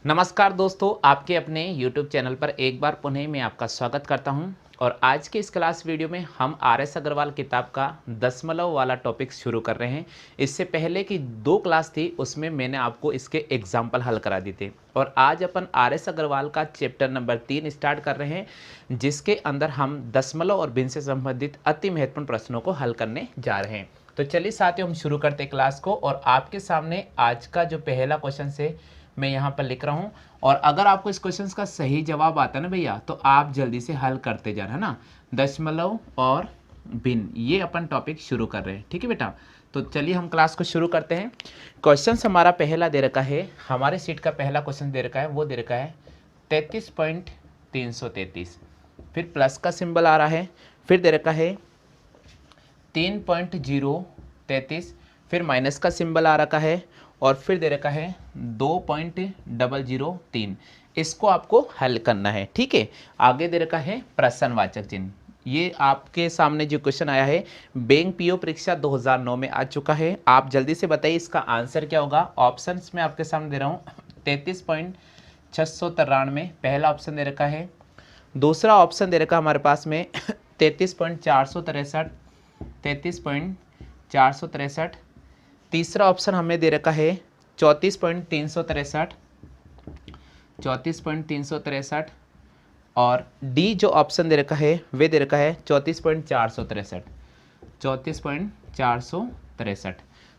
नमस्कार दोस्तों, आपके अपने YouTube चैनल पर एक बार पुनः मैं आपका स्वागत करता हूं। और आज के इस क्लास वीडियो में हम आर.एस. अग्रवाल किताब का दशमलव वाला टॉपिक शुरू कर रहे हैं। इससे पहले की 2 क्लास थी, उसमें मैंने आपको इसके एग्जाम्पल हल करा दिए थे। और आज अपन आर.एस. अग्रवाल का चैप्टर नंबर 3 स्टार्ट कर रहे हैं, जिसके अंदर हम दशमलव और भिन्न से संबंधित अति महत्वपूर्ण प्रश्नों को हल करने जा रहे हैं। तो चलिए साथियों, हम शुरू करते हैं क्लास को। और आपके सामने आज का जो पहला क्वेश्चन है मैं यहाँ पर लिख रहा हूँ। और अगर आपको इस क्वेश्चन का सही जवाब आता है ना भैया, तो आप जल्दी से हल करते जाना, है ना। दशमलव और भिन्न, ये अपन टॉपिक शुरू कर रहे हैं, ठीक है बेटा। तो चलिए हम क्लास को शुरू करते हैं। क्वेश्चन हमारा पहला दे रखा है, हमारे सीट का पहला क्वेश्चन दे रखा है, वो दे रखा है 33.333। फिर प्लस का सिंबल आ रहा है, फिर दे रखा है 3.033, फिर माइनस का सिंबल आ रखा है, और फिर दे रखा है 2.003। इसको आपको हल करना है, ठीक है। आगे दे रखा है प्रश्नवाचक चिन्ह। ये आपके सामने जो क्वेश्चन आया है बैंक पीओ परीक्षा 2009 में आ चुका है। आप जल्दी से बताइए इसका आंसर क्या होगा। ऑप्शंस में आपके सामने दे रहा हूँ 33.693 पहला ऑप्शन दे रखा है। दूसरा ऑप्शन दे रखा है हमारे पास में 33.463, 33.463। तीसरा ऑप्शन हमें दे रखा है 34.363, 34.363। और डी जो ऑप्शन दे रखा है वे दे रखा है 34.463, 34.463।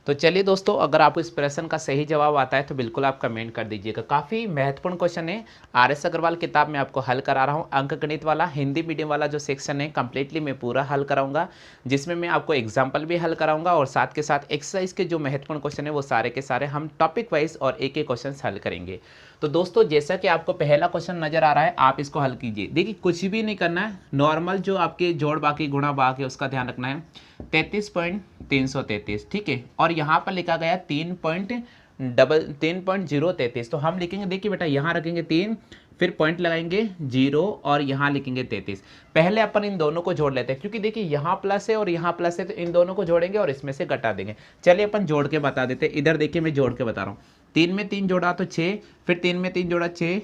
तो चलिए दोस्तों, अगर आपको इस प्रश्न का सही जवाब आता है तो बिल्कुल आप कमेंट कर दीजिएगा। काफ़ी महत्वपूर्ण क्वेश्चन है, आर.एस. अग्रवाल किताब में आपको हल करा रहा हूँ। अंक गणित वाला हिंदी मीडियम वाला जो सेक्शन है कंप्लीटली मैं पूरा हल कराऊंगा, जिसमें मैं आपको एग्जाम्पल भी हल कराऊंगा और साथ के साथ एक्सरसाइज के जो महत्वपूर्ण क्वेश्चन है वो सारे के सारे हम टॉपिक वाइज और एक एक क्वेश्चन हल करेंगे। तो दोस्तों, जैसा कि आपको पहला क्वेश्चन नजर आ रहा है, आप इसको हल कीजिए। देखिए, कुछ भी नहीं करना है, नॉर्मल जो आपके जोड़ बाकी गुणा बाकी है उसका ध्यान रखना है। 33.333, ठीक है। और यहाँ पर लिखा गया 3.033, तो हम लिखेंगे, देखिए बेटा, यहाँ रखेंगे 3, फिर पॉइंट लगाएंगे 0 और यहाँ लिखेंगे 33। पहले अपन इन दोनों को जोड़ लेते हैं, क्योंकि देखिए यहाँ प्लस है और यहाँ प्लस है, तो इन दोनों को जोड़ेंगे और इसमें से घटा देंगे। चलिए अपन जोड़ के बता देते हैं। इधर देखिए, मैं जोड़ के बता रहा हूँ। 3 में 3 जोड़ा तो 6, फिर 3 में 3 जोड़ा 6।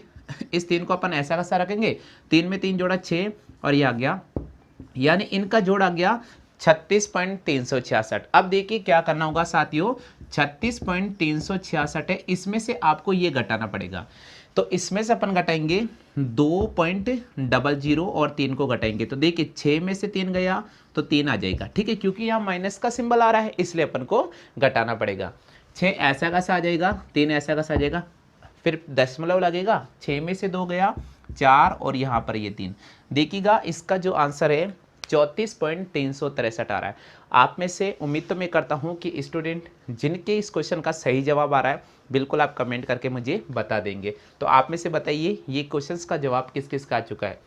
इस 3 को अपन ऐसा कैसा रखेंगे, 3 में 3 जोड़ा 6, और ये आ गया, यानी इनका जोड़ आ गया 36.366। अब देखिए क्या करना होगा साथियों, 36.366 है, इसमें से आपको ये घटाना पड़ेगा। तो इसमें से अपन घटाएंगे 2.00 और 3 को घटाएंगे, तो देखिए 6 में से 3 गया तो 3 आ जाएगा, ठीक है। क्योंकि यहाँ माइनस का सिंबल आ रहा है, इसलिए अपन को घटाना पड़ेगा। 6 ऐसा कैसा आ जाएगा, 3 ऐसा कैसा आ जाएगा, फिर दशमलव लगेगा, 6 में से 2 गया 4, और यहाँ पर ये 3। देखिएगा इसका जो आंसर है 34.363 आ रहा है। आप में से उम्मीद तो मैं करता हूँ कि स्टूडेंट जिनके इस क्वेश्चन का सही जवाब आ रहा है, बिल्कुल आप कमेंट करके मुझे बता देंगे। तो आप में से बताइए ये क्वेश्चन का जवाब किस किस का आ चुका है।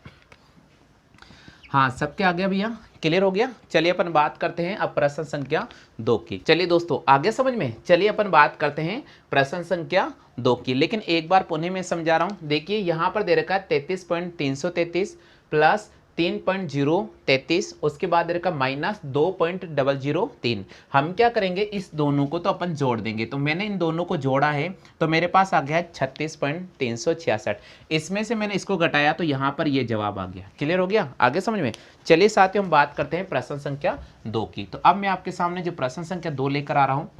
हाँ, सबके आ गया भैया, क्लियर हो गया। चलिए अपन बात करते हैं अब प्रश्न संख्या 2 की। चलिए दोस्तों, आगे समझ में, चलिए अपन बात करते हैं प्रश्न संख्या 2 की। लेकिन एक बार पुनः मैं समझा रहा हूँ। देखिए यहाँ पर दे रखा है 33.333 प्लस 3.033, उसके बाद रखा माइनस 2.003। हम क्या करेंगे, इस दोनों को तो अपन जोड़ देंगे। तो मैंने इन दोनों को जोड़ा है, तो मेरे पास आ गया है 36.366। इसमें से मैंने इसको घटाया, तो यहाँ पर ये जवाब आ गया। क्लियर हो गया, आगे समझ में। चलिए साथियों, हम बात करते हैं प्रश्न संख्या 2 की। तो अब मैं आपके सामने जो प्रश्न संख्या 2 लेकर आ रहा हूँ,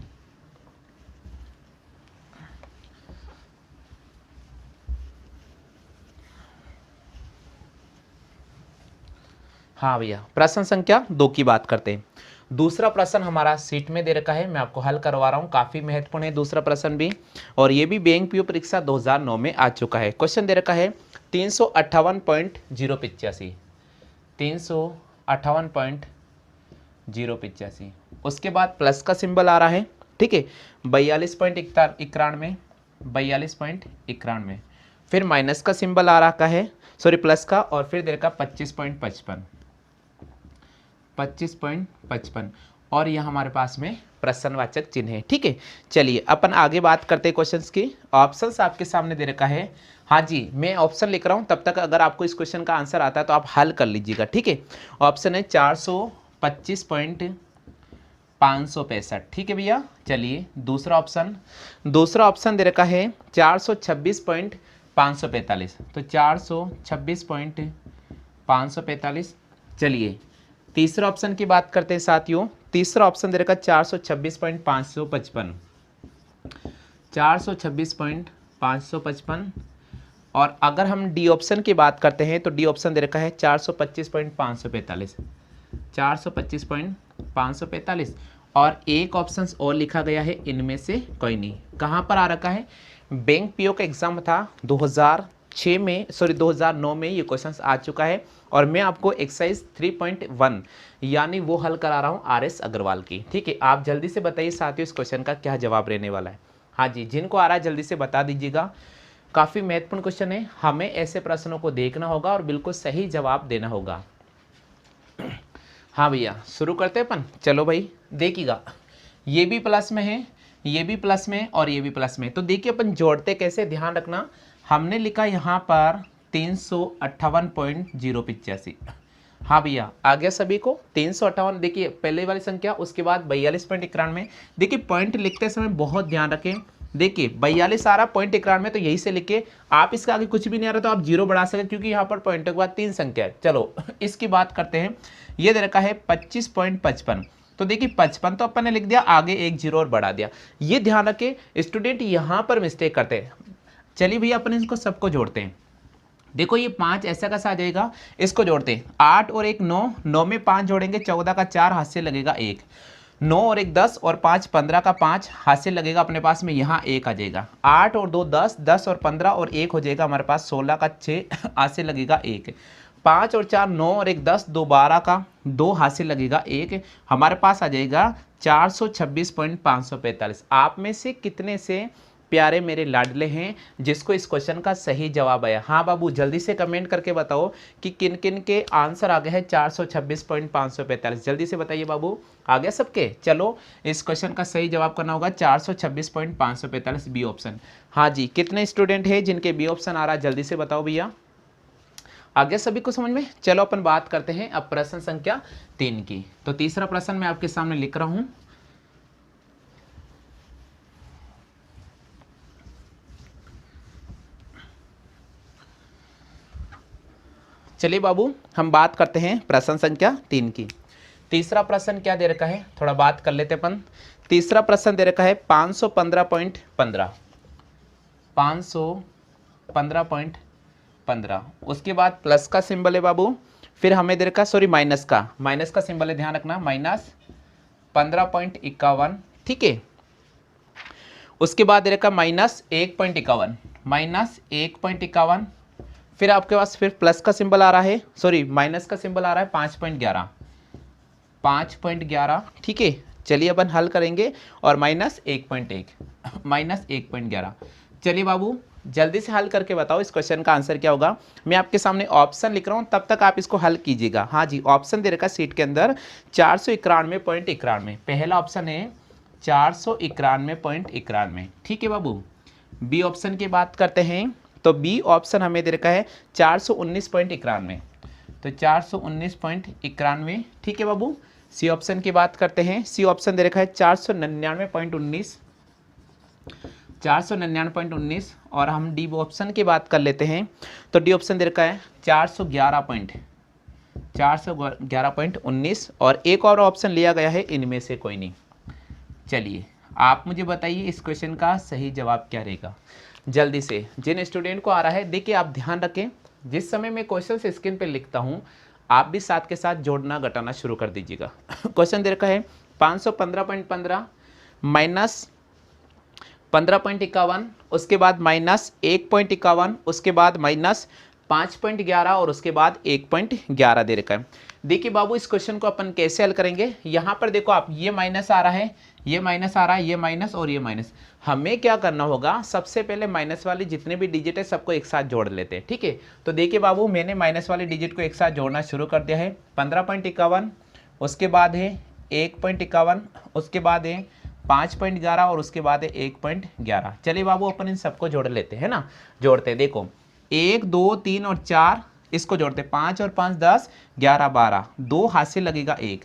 हाँ भैया, प्रश्न संख्या 2 की बात करते हैं। दूसरा प्रश्न हमारा सीट में दे रखा है, मैं आपको हल करवा रहा हूँ। काफ़ी महत्वपूर्ण है दूसरा प्रश्न भी, और ये भी बैंक पीओ परीक्षा 2009 में आ चुका है। क्वेश्चन दे रखा है 358.085, 358.085। उसके बाद प्लस का सिंबल आ रहा है, ठीक है। 42.91, 42.91। फिर माइनस का सिंबल आ रहा है, सॉरी प्लस का, और फिर दे रखा 25.55, 25.55। और यह हमारे पास में प्रश्नवाचक चिन्ह है, ठीक है। चलिए अपन आगे बात करते हैं क्वेश्चंस की। ऑप्शंस आपके सामने दे रखा है। हाँ जी, मैं ऑप्शन लिख रहा हूँ, तब तक अगर आपको इस क्वेश्चन का आंसर आता है तो आप हल कर लीजिएगा, ठीक है। ऑप्शन है 425.5 565। ठीक है भैया, चलिए दूसरा ऑप्शन दे रखा है 426.545। तो 426.545। चलिए तीसरा ऑप्शन की बात करते हैं साथियों। तीसरा ऑप्शन दे रखा 426.555, 426.555। और अगर हम डी ऑप्शन की बात करते हैं तो डी ऑप्शन दे रखा है 425.545, 425.545। और एक ऑप्शन और लिखा गया है इनमें से कोई नहीं। कहाँ पर आ रखा है? बैंक पीओ का एग्जाम था 2009 में ये क्वेश्चंस आ चुका है। और मैं आपको एक्सरसाइज 3.1 यानी वो हल करा रहा हूँ RS अग्रवाल की। ठीक है, आप जल्दी से बताइए साथियों इस क्वेश्चन का क्या जवाब रहने वाला है। हाँ जी, जिनको आ रहा है जल्दी से बता दीजिएगा। काफ़ी महत्वपूर्ण क्वेश्चन है, हमें ऐसे प्रश्नों को देखना होगा और बिल्कुल सही जवाब देना होगा। हाँ भैया, शुरू करते हैं अपन। चलो भाई देखिएगा, ये भी प्लस में है, ये भी प्लस में और ये भी प्लस में। तो देखिए अपन जोड़ते कैसे, ध्यान रखना। हमने लिखा यहाँ पर 358.085। हाँ भैया, आ गया सभी को 358। देखिए पहले वाली संख्या, उसके बाद 42.91। देखिए पॉइंट लिखते समय बहुत ध्यान रखें। देखिए 42 आ रहा पॉइंट 91, तो यही से लिखे। आप इसके आगे कुछ भी नहीं आ रहा तो आप जीरो बढ़ा सकते, क्योंकि यहाँ पर पॉइंट के बाद 3 संख्या है। चलो इसकी बात करते हैं। ये दे रखा है 25.55। तो देखिए 55 तो अपन ने लिख दिया, आगे एक जीरो और बढ़ा दिया। ये ध्यान रखें स्टूडेंट, यहाँ पर मिस्टेक करते हैं। चलिए भैया अपन इसको सबको जोड़ते हैं। देखो ये 5 ऐसा कैसा आ जाएगा, इसको जोड़ते हैं। 8 और 1 9, 9 में 5 जोड़ेंगे 14 का 4, हाथ से लगेगा 1। 9 और 1 10 और 5 15 का 5, हाथ से लगेगा अपने पास में यहाँ 1 आ जाएगा। 8 और 2 10, 10 और 15 और 1 हो जाएगा हमारे पास 16 का 6, हाथ से लगेगा 1। 5 और 4 9 और 1 10, 2 12 का 2, हाथ से लगेगा 1। हमारे पास आ जाएगा 426.545। आप में से कितने से प्यारे मेरे लाडले हैं जिसको इस क्वेश्चन का सही जवाब आया? हाँ बाबू, जल्दी से कमेंट करके बताओ कि किन किन के आंसर आ गए हैं 426.545। जल्दी से बताइए बाबू, आ गया सबके? चलो इस क्वेश्चन का सही जवाब करना होगा 426.545, बी ऑप्शन। हाँ जी, कितने स्टूडेंट हैं जिनके बी ऑप्शन आ रहा है, जल्दी से बताओ भैया। आ गया सभी को समझ में? चलो अपन बात करते हैं अब प्रश्न संख्या 3 की। तो तीसरा प्रश्न मैं आपके सामने लिख रहा हूं। चलिए बाबू, हम बात करते हैं प्रश्न संख्या 3 की। तीसरा प्रश्न क्या दे रखा है, थोड़ा बात कर लेते अपन। तीसरा प्रश्न दे रखा है 515.15, 515.15। उसके बाद प्लस का सिंबल है बाबू, फिर हमें दे रखा माइनस का सिंबल है, ध्यान रखना, माइनस 15.51। ठीक है, उसके बाद दे रखा माइनस 1.51, माइनस 1.51। फिर आपके पास फिर प्लस का सिंबल आ रहा है, सॉरी माइनस का सिंबल आ रहा है 5.11, 5.11। ठीक है, चलिए अपन हल करेंगे। और माइनस 1.1, माइनस 1.11। चलिए बाबू जल्दी से हल करके बताओ इस क्वेश्चन का आंसर क्या होगा। मैं आपके सामने ऑप्शन लिख रहा हूँ, तब तक आप इसको हल कीजिएगा। हाँ जी, ऑप्शन दे रखा सीट के अंदर 491.91। पहला ऑप्शन है 491.91। ठीक है बाबू, बी ऑप्शन की बात करते हैं तो बी ऑप्शन हमें दे रखा है 419.91। तो 419.91। ठीक है बाबू, सी ऑप्शन की बात करते हैं। सी ऑप्शन दे रखा है 499.19, 499.19। और हम डी ऑप्शन की बात कर लेते हैं तो डी ऑप्शन दे रखा है 411.19। और एक और ऑप्शन लिया गया है, इनमें से कोई नहीं। चलिए आप मुझे बताइए इस क्वेश्चन का सही जवाब क्या रहेगा। जल्दी से जिन स्टूडेंट को आ रहा है, देखिए आप ध्यान रखें, जिस समय मैं क्वेश्चन स्क्रीन पे लिखता हूँ आप भी साथ के साथ जोड़ना घटाना शुरू कर दीजिएगा। क्वेश्चन दे रखा है 515.15 माइनस 15.51, उसके बाद माइनस 1.51, उसके बाद माइनस 5.11 और उसके बाद 1.11 दे रखा है। देखिए बाबू इस क्वेश्चन को अपन कैसे हल करेंगे। यहाँ पर देखो आप, ये माइनस आ रहा है, ये माइनस आ रहा है, ये माइनस और ये माइनस। हमें क्या करना होगा, सबसे पहले माइनस वाली जितने भी डिजिट है सबको एक साथ जोड़ लेते हैं। ठीक है, तो देखिए बाबू मैंने माइनस वाले डिजिट को एक साथ जोड़ना शुरू कर दिया है। 15.51, उसके बाद है 1.51, उसके बाद है 5.11 और उसके बाद है 1.11। चलिए बाबू अपन इन सबको जोड़ लेते हैं ना। जोड़ते हैं, देखो 1 2 3 और 4 इसको जोड़ते, 5 और 5 10, 11 12, 2 हाथ से लगेगा 1।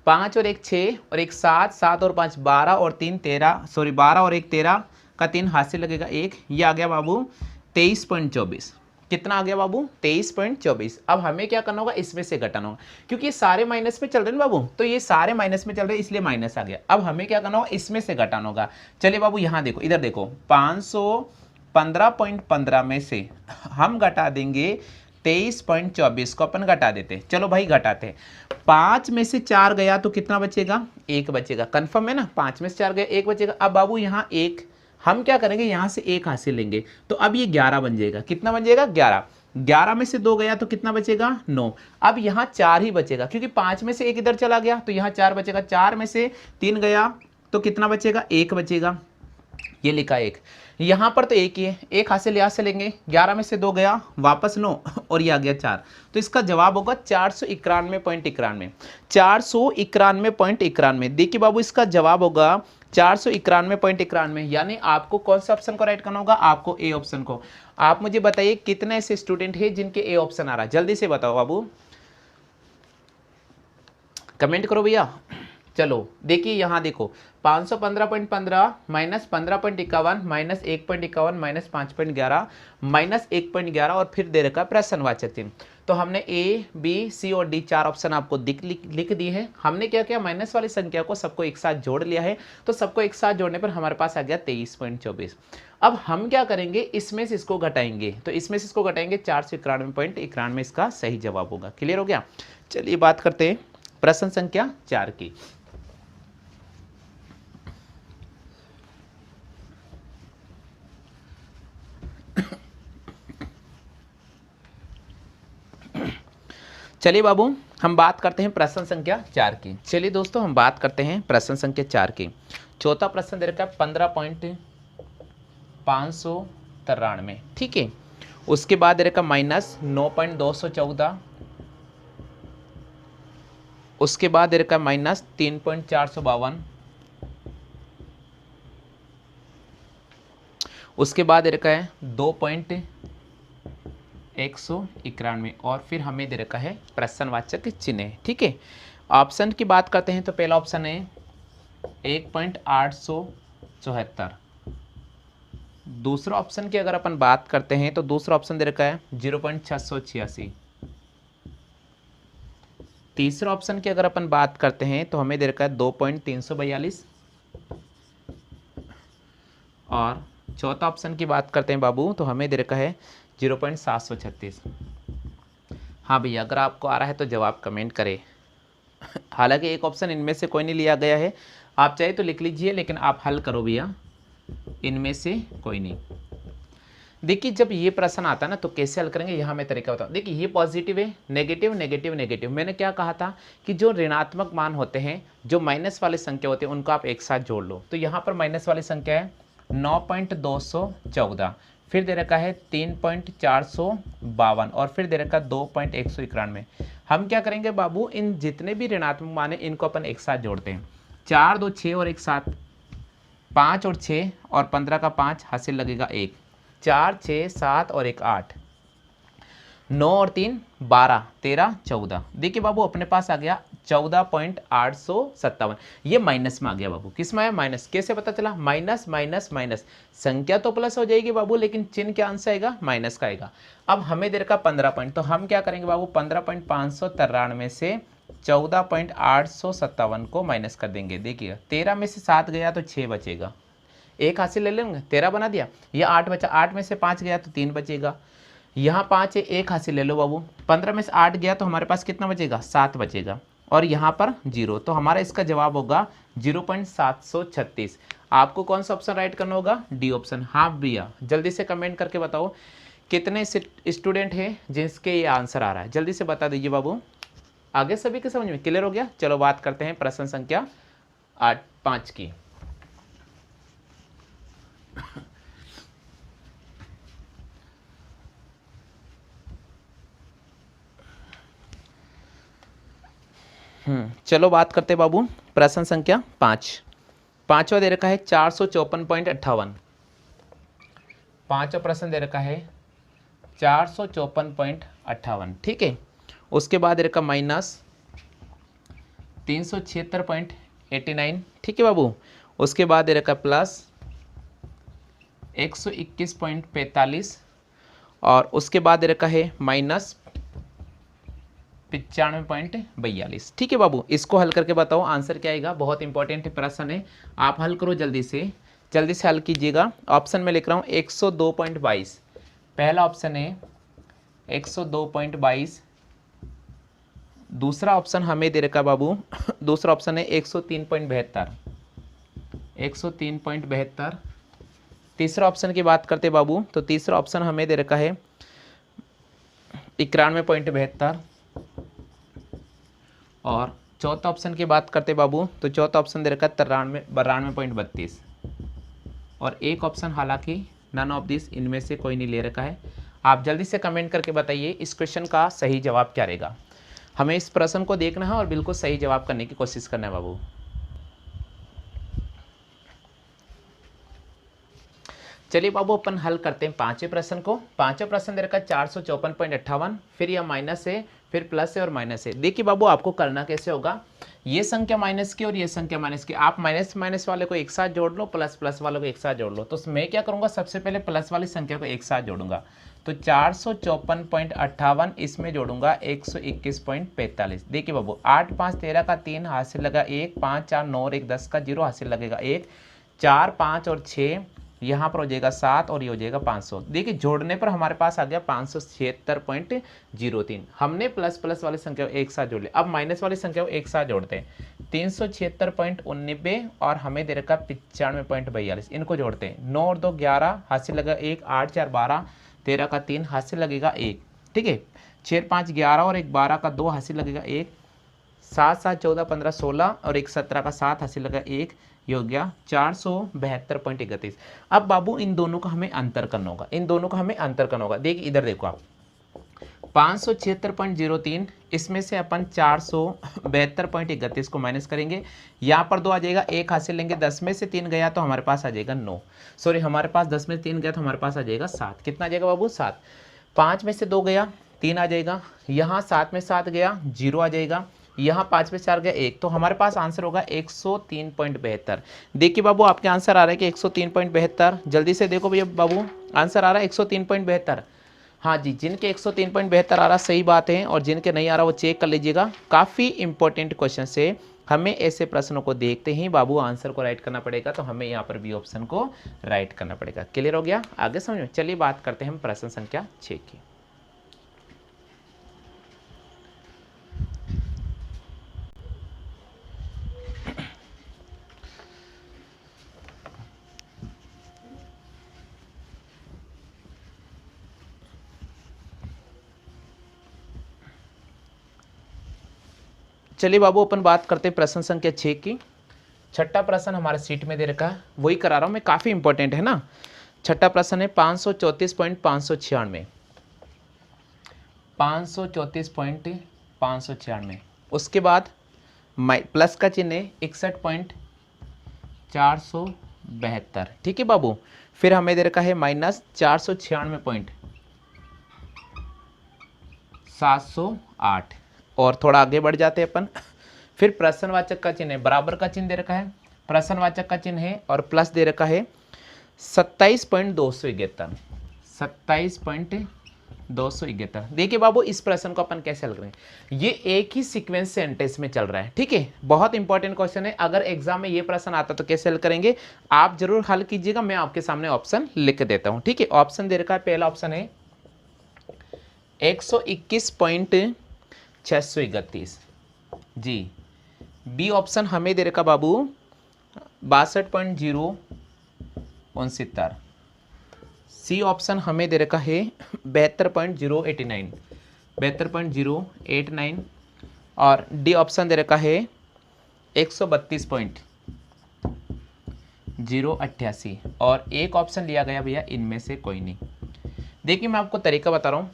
5 और 1 6 और 1 7, 7 और 5 12 और 3 13, सॉरी 12 और 1 13 का 3 हाथ से लगेगा 1, ये आ गया बाबू 23.24। कितना आ गया बाबू 23.24। अब हमें क्या करना होगा, इसमें से घटाना होगा, क्योंकि ये सारे माइनस में चल रहे हैं बाबू, तो ये सारे माइनस में चल रहे हैं इसलिए माइनस आ गया। अब हमें क्या करना होगा, इसमें से घटाना होगा। चलिए बाबू यहाँ देखो, इधर देखो 515.15 में से हम घटा देंगे 23.24 को अपन घटा देते। चलो भाई घटाते। 5 में से 4 गया तो कितना बचेगा, 1 बचेगा। कंफर्म है ना, 5 में से 4 गया 1 बचेगा। अब बाबू यहाँ 1 हम क्या करेंगे, यहाँ से 1 हासिल लेंगे तो अब ये 11 बन जाएगा। कितना बन जाएगा 11। 11 में से 2 गया तो कितना बचेगा 9। अब यहाँ 4 ही बचेगा, क्योंकि 5 में से 1 इधर चला गया तो यहाँ 4 बचेगा। 4 में से 3 गया तो कितना बचेगा, 1 बचेगा। ये लिखा 1, यहाँ पर तो 1 ही है, 1 हासिल यहाँ से लेंगे। 11 में से 2 गया वापस 9 और ये आ गया 4, तो इसका जवाब होगा 491.91। 491.91। देखिए बाबू इसका जवाब होगा 491.91। यानी आपको कौन सा ऑप्शन को राइट करना होगा, आपको ए ऑप्शन को। आप मुझे बताइए कितने ऐसे स्टूडेंट हैं जिनके ए ऑप्शन आ रहा है, जल्दी से बताओ बाबू, कमेंट करो भैया। चलो देखिए यहाँ देखो 515.15 माइनस 15.51 माइनस 1.51 माइनस 5.11 माइनस 1.11 और फिर दे रखा है प्रश्नवाचक चिन्ह। तो हमने ए बी सी और डी 4 ऑप्शन आपको लिख दिए हैं। हमने क्या किया, माइनस वाली संख्या को सबको एक साथ जोड़ लिया है, तो सबको एक साथ जोड़ने पर हमारे पास आ गया 23.24। अब हम क्या करेंगे, इसमें से इसको घटाएंगे, तो इसमें से इसको घटाएंगे 491.91 इसका सही जवाब होगा। क्लियर हो गया। चलिए बात करते हैं प्रश्न संख्या 4 की। चलिए बाबू हम बात करते हैं प्रश्न संख्या 4 की। चलिए दोस्तों हम बात करते हैं प्रश्न संख्या 4 की। चौथा प्रश्न दे रखा है 15.593, ठीक है। उसके बाद दे रखा माइनस 9.214, उसके बाद दे रखा माइनस 3.452, उसके बाद दे रखा है 2.191 और फिर हमें दे रखा है प्रश्नवाचक चिन्ह, ठीक है। ऑप्शन की बात करते हैं तो पहला ऑप्शन है 1.874। दूसरा ऑप्शन की अगर अपन बात करते हैं तो दूसरा ऑप्शन दे रखा है 0.686। तीसरा ऑप्शन की अगर अपन बात करते हैं तो हमें दे रखा है 2.342 और चौथा ऑप्शन की बात करते हैं बाबू तो हमें दे रखा है 0.736। हाँ भैया अगर आपको आ रहा है तो जवाब कमेंट करें। हालांकि एक ऑप्शन इनमें से कोई नहीं लिया गया है, आप चाहे तो लिख लीजिए, लेकिन आप हल करो भैया, इनमें से कोई नहीं। देखिए जब ये प्रश्न आता है ना तो कैसे हल करेंगे, यहाँ मैं तरीका बताऊँ। देखिए ये पॉजिटिव है, नेगेटिव नेगेटिव नेगेटिव। मैंने क्या कहा था कि जो ऋणात्मक मान होते हैं, जो माइनस वाली संख्या होती है, उनको आप एक साथ जोड़ लो। तो यहाँ पर माइनस वाली संख्या है 9.214, फिर दे रखा है 3.452 और फिर दे रखा 2.191। हम क्या करेंगे बाबू, इन जितने भी ऋणात्मक मान है इनको अपन एक साथ जोड़ते हैं। 4 2 6 और 1 7, 5 और 6 और 15 का 5 हासिल लगेगा 1, 4 6 7 और 1 8, 9 और 3 12 13 14। देखिए बाबू अपने पास आ गया 14.857। ये माइनस में आ गया बाबू, किस में आया, माइनस। कैसे पता चला, माइनस माइनस माइनस, संख्या तो प्लस हो जाएगी बाबू लेकिन चिन्ह क्या आंसर आएगा, माइनस का आएगा। अब हमें दे रखा 15 पॉइंट, तो हम क्या करेंगे बाबू 15.593 से 14.857 को माइनस कर देंगे। देखिए 13 में से 7 गया तो 6 बचेगा, 1 हासिल ले लेंगे, 13 बना दिया। ये 8 बचा, 8 में से 5 गया तो 3 बचेगा। यहाँ 5 है, 1 हासिल ले लो बाबू। 15 में से 8 गया तो हमारे पास कितना बचेगा, 7 बचेगा और यहाँ पर 0, तो हमारा इसका जवाब होगा 0.736। आपको कौन सा ऑप्शन राइट करना होगा, डी ऑप्शन। हाँ भैया जल्दी से कमेंट करके बताओ कितने स्टूडेंट हैं जिसके ये आंसर आ रहा है, जल्दी से बता दीजिए बाबू। आगे सभी के समझ में क्लियर हो गया। चलो बात करते हैं प्रश्न संख्या 5 की। चलो बात करते हैं बाबू प्रश्न संख्या 5। पांचवा दे रखा है 454.58। पांचवा प्रश्न दे रखा है 454.58, ठीक है। उसके बाद दे रखा माइनस 376.89, ठीक है बाबू। उसके बाद दे रखा प्लस 121.45 और उसके बाद दे रखा है माइनस 95.42, ठीक है बाबू। इसको हल करके बताओ आंसर क्या आएगा। बहुत इंपॉर्टेंट प्रश्न है, आप हल करो जल्दी से हल कीजिएगा। ऑप्शन में लिख रहा हूँ 102.22, पहला ऑप्शन है 102.22। दूसरा ऑप्शन हमें दे रखा बाबू दूसरा ऑप्शन है 103.72, 103.72। तीसरा ऑप्शन की बात करते बाबू तो तीसरा ऑप्शन हमें दे रखा है 91.72 और चौथा ऑप्शन की बात करते बाबू तो चौथा ऑप्शन दे रखा है 92.32 और एक ऑप्शन हालांकि नन ऑफ दिस, इनमें से कोई नहीं ले रखा है। आप जल्दी से कमेंट करके बताइए इस क्वेश्चन का सही जवाब क्या रहेगा। हमें इस प्रश्न को देखना है और बिल्कुल सही जवाब करने की कोशिश करना है बाबू। चलिए बाबू अपन हल करते हैं पांचवें प्रश्न को। पांचवें प्रश्न दे रखा है 454.58, फिर यह माइनस है, फिर प्लस है और माइनस है। देखिए बाबू आपको करना कैसे होगा, ये संख्या माइनस की और ये संख्या माइनस की, आप माइनस माइनस वाले को एक साथ जोड़ लो, प्लस प्लस वाले को एक साथ जोड़ लो। तो मैं क्या करूंगा, सबसे पहले प्लस वाली संख्या को एक साथ जोड़ूंगा। तो 454.58 इसमें जोड़ूंगा 121.45। देखिए बाबू 8 5 13 का 3 हाथ से लगा 1, 5 4 9 और 1 10 का 0 हाथ से लगेगा 1, 4 5 और 6 यहाँ पर हो जाएगा 7 और ये हो जाएगा 500। देखिए जोड़ने पर हमारे पास आ गया 576.03। हमने प्लस प्लस वाली संख्या को एक साथ जोड़ लिया। अब माइनस वाली संख्या को एक साथ जोड़ते हैं, 376.89 और हमें दे रखा 95.42, इनको जोड़ते हैं। 9 और 2 11 हाथ से लगा 1, 8 4 12, 13 का 3 हाथ से लगेगा 1, ठीक है। 6 5 11 और 1 12 का 2 हाथ से लगेगा 1, 7 7 14 15 16 और 1 17 का 7 हाथ से लगा 1, ये हो गया 472.31। अब बाबू इन दोनों का हमें अंतर करना होगा, इन दोनों का हमें अंतर करना होगा। देखिए इधर देखो आप 576.03, इसमें से अपन 472.31 को माइनस करेंगे। यहाँ पर 2 आ जाएगा, 1 हासिल लेंगे, 10 में से 3 गया तो हमारे पास आ जाएगा 9, सॉरी हमारे पास 10 में से 3 गया तो हमारे पास आ जाएगा 7। कितना आ जाएगा बाबू 7। 5 में से 2 गया 3 आ जाएगा, यहाँ 7 में 7 गया 0 आ जाएगा, यहाँ 5 में 4 गया 1, तो हमारे पास आंसर होगा 103.72। देखिए बाबू आपके आंसर आ रहा है कि 103.72। जल्दी से देखो भैया बाबू आंसर आ रहा है 103.72। हाँ जी, जिनके 103.72 आ रहा सही बात है, और जिनके नहीं आ रहा वो चेक कर लीजिएगा। काफ़ी इंपॉर्टेंट क्वेश्चन से हमें ऐसे प्रश्नों को देखते ही बाबू आंसर को राइट करना पड़ेगा, तो हमें यहाँ पर बी ऑप्शन को राइट करना पड़ेगा। क्लियर हो गया, आगे समझ में। चलिए बात करते हैं हम प्रश्न संख्या 6 की। चलिए बाबू अपन बात करते हैं प्रश्न संख्या 6 की। छठा प्रश्न हमारे सीट में दे रखा है, वही करा रहा हूँ मैं, काफ़ी इंपॉर्टेंट है ना। छठा प्रश्न है 534.596, 534.596। उसके बाद प्लस का चिन्ह है 61.472, ठीक है बाबू। फिर हमें दे रखा है माइनस 496.708, और थोड़ा आगे बढ़ जाते हैं अपन। फिर प्रश्नवाचक का चिन्ह है, बराबर का चिन्ह दे रखा है, प्रश्नवाचक का चिन्ह है, और प्लस दे रखा है 27.271, 27.271। देखिए बाबू इस प्रश्न को अपन कैसे हल करेंगे, ये एक ही सीक्वेंस सेंटेंस में चल रहा है, ठीक है। बहुत इंपॉर्टेंट क्वेश्चन है, अगर एग्जाम में ये प्रश्न आता तो कैसे हल करेंगे, आप जरूर हल कीजिएगा। मैं आपके सामने ऑप्शन लिख देता हूं, ठीक है। ऑप्शन दे रखा है, पहला ऑप्शन है 121.631 जी। बी ऑप्शन हमें दे रखा बाबू 62.069। सी ऑप्शन हमें दे रखा है 72.089, 72.089। और डी ऑप्शन दे रखा है 132.088, और एक ऑप्शन लिया गया भैया इनमें से कोई नहीं। देखिए मैं आपको तरीका बता रहा हूँ,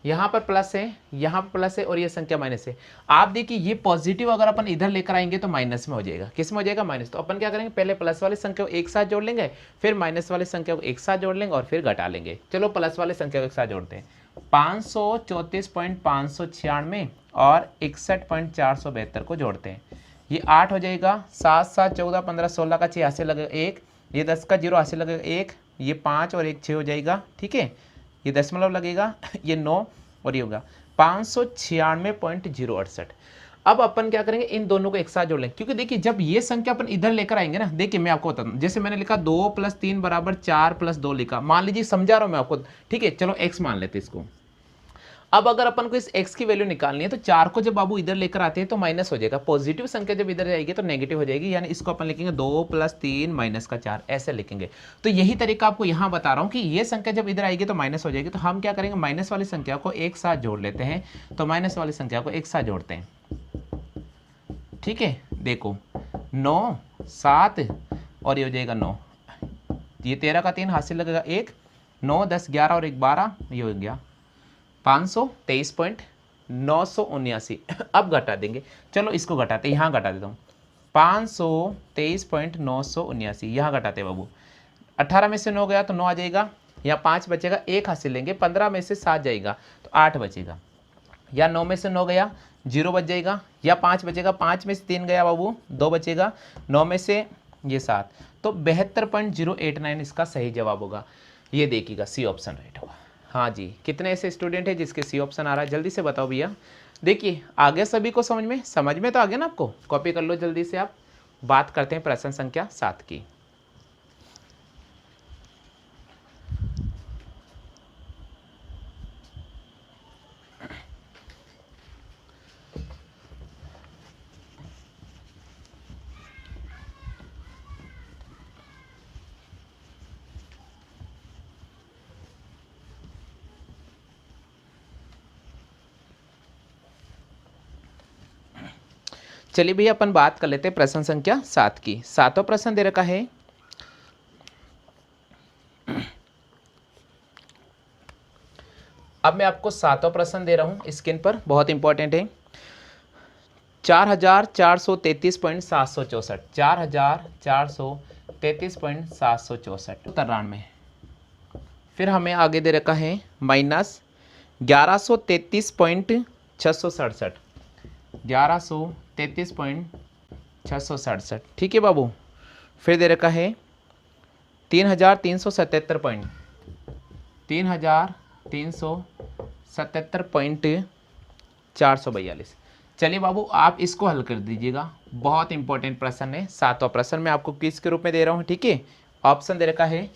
यहाँ पर प्लस है, यहाँ पर प्लस है, और ये संख्या माइनस है। आप देखिए ये पॉजिटिव अगर अपन इधर लेकर आएंगे तो माइनस में हो जाएगा। किस में हो जाएगा, माइनस। तो अपन क्या करेंगे, पहले प्लस वाली संख्या को एक साथ जोड़ लेंगे, फिर माइनस वाली संख्या को एक साथ जोड़ लेंगे, और फिर घटा लेंगे। चलो प्लस वाली संख्या को एक साथ जोड़ते हैं, 534.596 और 61.472 को जोड़ते हैं। ये 8 हो जाएगा, 7 7 14 15 16 का 6 यहाँ से लगेगा 1, ये 10 का 0 यहाँ से लगेगा 1, ये 5 और 1 6 हो जाएगा, ठीक है, ये दशमलव लगेगा, ये 9 और ये होगा 596.068। अब अपन क्या करेंगे, इन दोनों को एक साथ जोड़ लेंगे, क्योंकि देखिए जब ये संख्या अपन इधर लेकर आएंगे ना, देखिए मैं आपको बताता हूँ, जैसे मैंने लिखा 2 + 3 = 4 + 2 लिखा, मान लीजिए समझा रहा हूँ मैं आपको, ठीक है, चलो x मान लेते इसको। अब अगर अपन को इस x की वैल्यू निकालनी है तो 4 को जब बाबू इधर लेकर आते हैं तो माइनस हो जाएगा, पॉजिटिव संख्या जब इधर जाएगी तो नेगेटिव हो जाएगी, यानी इसको अपन लिखेंगे 2 + 3 - 4 ऐसे लिखेंगे। तो यही तरीका आपको यहाँ बता रहा हूँ कि ये संख्या जब इधर आएगी तो माइनस हो जाएगी, तो हम क्या करेंगे, माइनस वाली संख्या को एक साथ जोड़ लेते हैं, तो माइनस वाली संख्या को एक साथ जोड़ते हैं, ठीक है, देखो 9 7 और ये हो जाएगा 9, ये 13 का 3 हासिल लगेगा 1, 9 10 11 और 1 12, ये हो गया 523.979। अब घटा देंगे, चलो इसको घटाते, यहाँ घटा देता हूँ, 523.979 यहाँ घटाते बाबू, 18 में से 9 गया तो 9 आ जाएगा, यहाँ 5 बचेगा, 1 हासिल लेंगे, 15 में से 7 जाएगा तो 8 बचेगा, या 9 में से 9 गया 0 बच जाएगा, या 5 बचेगा, 5 में से 3 गया बाबू 2 बचेगा, 9 में से ये 7, तो 72.089 इसका सही जवाब होगा। ये देखिएगा सी ऑप्शन राइट होगा। हाँ जी, कितने ऐसे स्टूडेंट हैं जिसके सी ऑप्शन आ रहा है, जल्दी से बताओ भैया। देखिए आगे सभी को समझ में तो आ गया ना आपको, कॉपी कर लो जल्दी से आप। बात करते हैं प्रश्न संख्या 7 की। चलिए भैया अपन बात कर लेते हैं प्रश्न संख्या 7 की। 7वां प्रश्न दे रखा है, अब मैं आपको 7वां प्रश्न दे रहा हूं स्क्रीन पर, बहुत इंपॉर्टेंट है। 4433.764, 4433.764 93 में, फिर हमें आगे दे रखा है माइनस 1133.667, 1133.667, ठीक है बाबू। फिर दे रखा है 3377.442। चलिए बाबू आप इसको हल कर दीजिएगा, बहुत इंपॉर्टेंट प्रश्न है। 7वां प्रश्न मैं आपको किस के रूप में दे रहा हूँ, ठीक है। ऑप्शन दे रखा है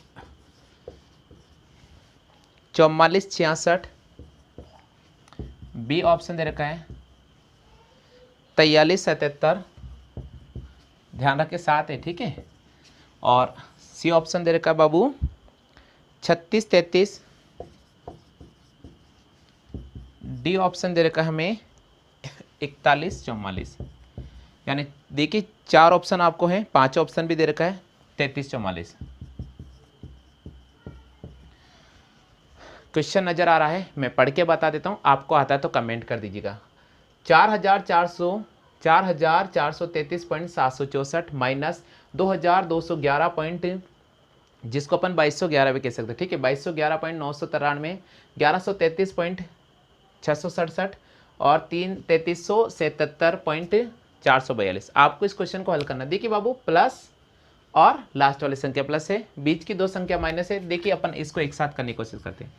4466, बी ऑप्शन दे रखा है 4377, ध्यान रख के 7 है, ठीक है, और सी ऑप्शन दे रखा है बाबू 3633, डी ऑप्शन दे रखा है हमें 4144, यानी देखिए 4 ऑप्शन आपको है, 5 ऑप्शन भी दे रखा है 3344। क्वेश्चन नजर आ रहा है, मैं पढ़ के बता देता हूँ, आपको आता है तो कमेंट कर दीजिएगा। 4433.764 माइनस 2211 जिसको अपन 2211 भी कह सकते हैं, ठीक है, 2211.993, 1133.667 और 3377.442। आपको इस क्वेश्चन को हल करना। देखिए बाबू प्लस और लास्ट वाली संख्या प्लस है, बीच की 2 संख्या माइनस है। देखिए अपन इसको एक साथ करने की कोशिश करते हैं,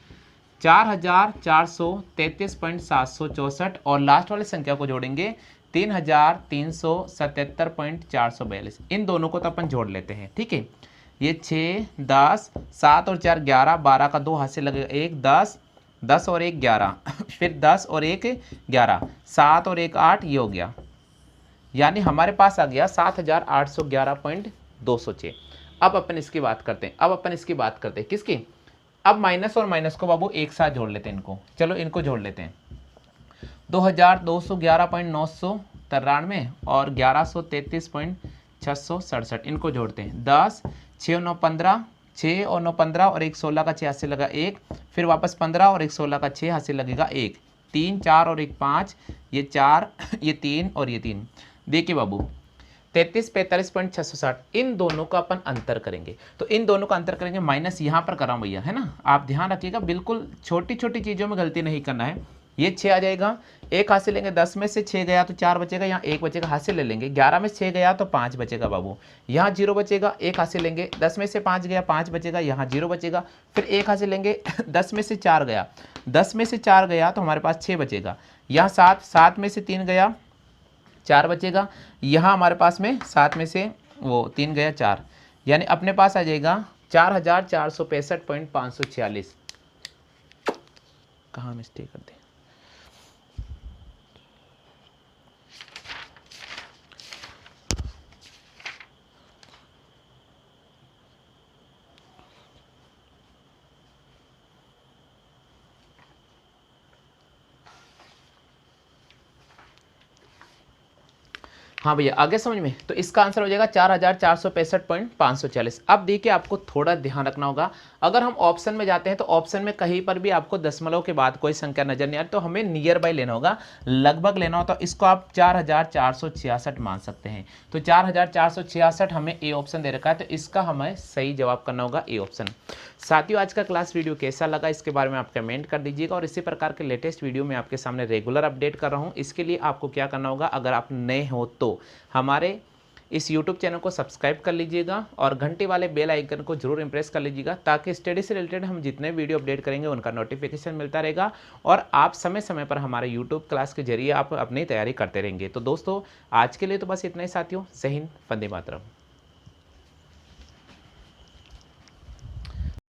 4433.764 और लास्ट वाली संख्या को जोड़ेंगे 3377.442। इन दोनों को तो अपन जोड़ लेते हैं, ठीक है। ये 6 10 7 और 4 11, 12 का 2 हाथ से लगेगा 1, 10 10 और 1 11, फिर 10 और 1 11, 7 और 1 8, ये हो गया, यानी हमारे पास आ गया 7811.206। अब अपन इसकी बात करते हैं, किसकी। अब माइनस और माइनस को बाबू एक साथ जोड़ लेते हैं इनको, चलो इनको जोड़ लेते हैं। 2211.993 और 1133.667 इनको जोड़ते हैं। 10 6 9 15, 6 और 9 15 और 1 16 का 6 हाथ से लगा 1, फिर वापस 15 और 1 16 का 6 हाथ से लगेगा 1, 3 4 और 1 5, ये 4 ये 3 और ये 3। देखिए बाबू 33 45.660, इन दोनों का अपन अंतर करेंगे, तो इन दोनों का अंतर करेंगे, माइनस यहाँ पर कर रहा हूँ भैया, है ना, आप ध्यान रखिएगा, बिल्कुल छोटी छोटी चीज़ों में गलती नहीं करना है। ये 6 आ जाएगा, एक हाथ से लेंगे, 10 में से 6 गया तो 4 बचेगा, यहाँ 1 बचेगा, हाथ से ले लेंगे, 11 में से 6 गया तो 5 बचेगा बाबू, यहाँ 0 बचेगा, एक हाथ से लेंगे, 10 में से 5 गया 5 बचेगा, यहाँ 0 बचेगा, फिर एक हाथ से लेंगे 10 में से 4 गया, 10 में से 4 गया तो हमारे पास 6 बचेगा, यहाँ 7, 7 में से 3 गया 4 बचेगा, यहाँ हमारे पास में 7 में से वो 3 गया 4, यानी अपने पास आ जाएगा 4465.546। कहाँ मिस्टेक करते हैं, हाँ भैया आगे समझ में, तो इसका आंसर हो जाएगा 4465.546। अब देखिए आपको थोड़ा ध्यान रखना होगा, अगर हम ऑप्शन में जाते हैं तो ऑप्शन में कहीं पर भी आपको दशमलव के बाद कोई संख्या नजर नहीं आ रही, तो हमें नियर बाय लेना होगा, लगभग लेना होता, तो इसको आप 4466 मान सकते हैं। तो 4466 हमें ए ऑप्शन दे रखा है, तो इसका हमें सही जवाब करना होगा ए ऑप्शन। साथियों आज का क्लास वीडियो कैसा लगा इसके बारे में आप कमेंट कर दीजिएगा, और इसी प्रकार के लेटेस्ट वीडियो में आपके सामने रेगुलर अपडेट कर रहा हूँ। इसके लिए आपको क्या करना होगा, अगर आप नए हो तो हमारे इस YouTube चैनल को सब्सक्राइब कर लीजिएगा और घंटे वाले बेल आइकन को जरूर इंप्रेस कर लीजिएगा, ताकि स्टडी से रिलेटेड हम जितने वीडियो अपडेट करेंगे उनका नोटिफिकेशन मिलता रहेगा और आप समय समय पर हमारे YouTube क्लास के जरिए आप अपनी तैयारी करते रहेंगे। तो दोस्तों आज के लिए तो बस इतना ही साथियों, जय हिंद, वंदे मातरम।